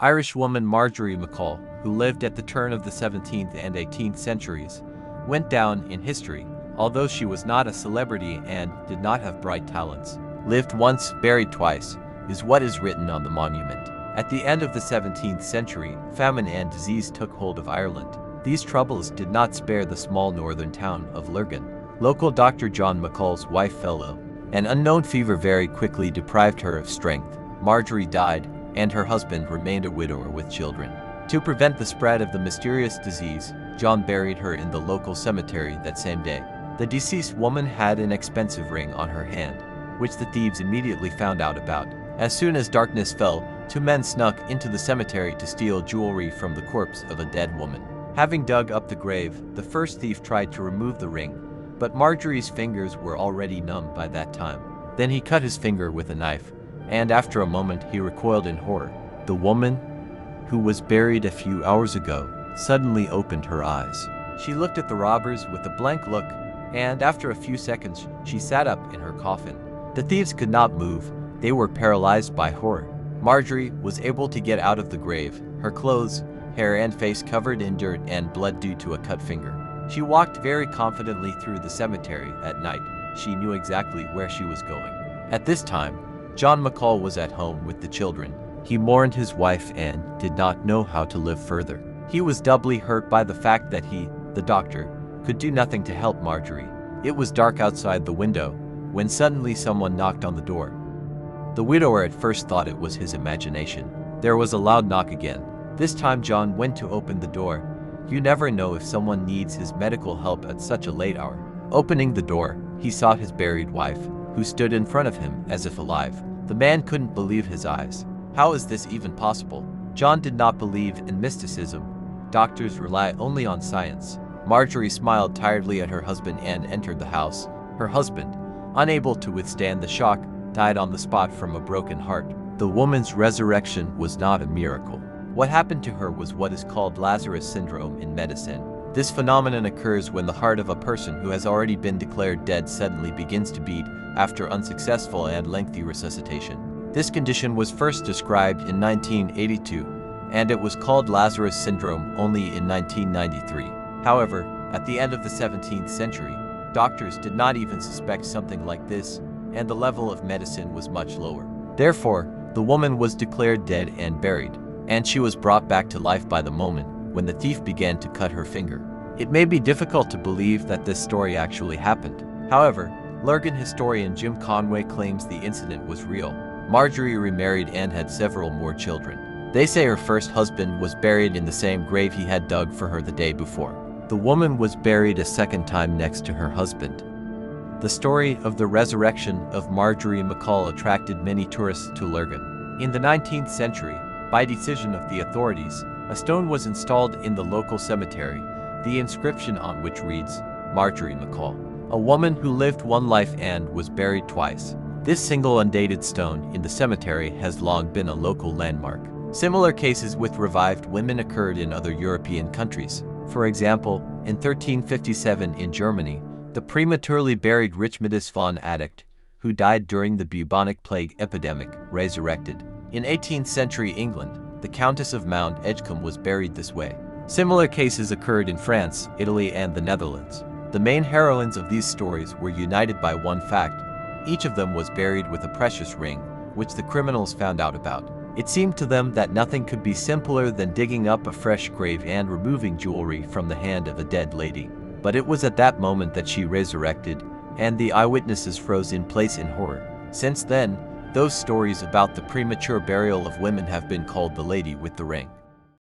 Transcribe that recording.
Irishwoman Marjorie McCall, who lived at the turn of the 17th and 18th centuries, went down in history, although she was not a celebrity and did not have bright talents. Lived once, buried twice, is what is written on the monument. At the end of the 17th century, famine and disease took hold of Ireland. These troubles did not spare the small northern town of Lurgan. Local doctor John McCall's wife fell ill. An unknown fever very quickly deprived her of strength. Marjorie died, and her husband remained a widower with children. To prevent the spread of the mysterious disease, John buried her in the local cemetery that same day. The deceased woman had an expensive ring on her hand, which the thieves immediately found out about. As soon as darkness fell, two men snuck into the cemetery to steal jewelry from the corpse of a dead woman. Having dug up the grave, the first thief tried to remove the ring, but Marjorie's fingers were already numb by that time. Then he cut his finger with a knife, and after a moment he recoiled in horror. The woman, who was buried a few hours ago, suddenly opened her eyes. She looked at the robbers with a blank look, and after a few seconds she sat up in her coffin. The thieves could not move. They were paralyzed by horror. Marjorie was able to get out of the grave, her clothes, hair and face covered in dirt and blood due to a cut finger. She walked very confidently through the cemetery at night. She knew exactly where she was going. At this time, John McCall was at home with the children. He mourned his wife and did not know how to live further. He was doubly hurt by the fact that he, the doctor, could do nothing to help Marjorie. It was dark outside the window when suddenly someone knocked on the door. The widower at first thought it was his imagination. There was a loud knock again. This time John went to open the door. You never know if someone needs his medical help at such a late hour. Opening the door, he saw his buried wife, who stood in front of him as if alive. The man couldn't believe his eyes. How is this even possible? John did not believe in mysticism. Doctors rely only on science. Marjorie smiled tiredly at her husband and entered the house. Her husband, unable to withstand the shock, died on the spot from a broken heart. The woman's resurrection was not a miracle. What happened to her was what is called Lazarus syndrome in medicine. This phenomenon occurs when the heart of a person who has already been declared dead suddenly begins to beat after unsuccessful and lengthy resuscitation. This condition was first described in 1982, and it was called Lazarus syndrome only in 1993. However, at the end of the 17th century, doctors did not even suspect something like this, and the level of medicine was much lower. Therefore, the woman was declared dead and buried, and she was brought back to life by the moment when the thief began to cut her finger. It may be difficult to believe that this story actually happened. However, Lurgan historian Jim Conway claims the incident was real. Marjorie remarried and had several more children. They say her first husband was buried in the same grave he had dug for her the day before. The woman was buried a second time next to her husband. The story of the resurrection of Marjorie McCall attracted many tourists to Lurgan. In the 19th century, by decision of the authorities, a stone was installed in the local cemetery, the inscription on which reads, Marjorie McCall, a woman who lived one life and was buried twice. This single undated stone in the cemetery has long been a local landmark. Similar cases with revived women occurred in other European countries. For example, in 1357 in Germany, the prematurely buried Richmidis von addict, who died during the bubonic plague epidemic, resurrected. In 18th century England, the Countess of Mount Edgecombe was buried this way. Similar cases occurred in France, Italy, and the Netherlands. The main heroines of these stories were united by one fact. Each of them was buried with a precious ring, which the criminals found out about. It seemed to them that nothing could be simpler than digging up a fresh grave and removing jewelry from the hand of a dead lady. But it was at that moment that she resurrected, and the eyewitnesses froze in place in horror. Since then, those stories about the premature burial of women have been called the Lady with the Ring.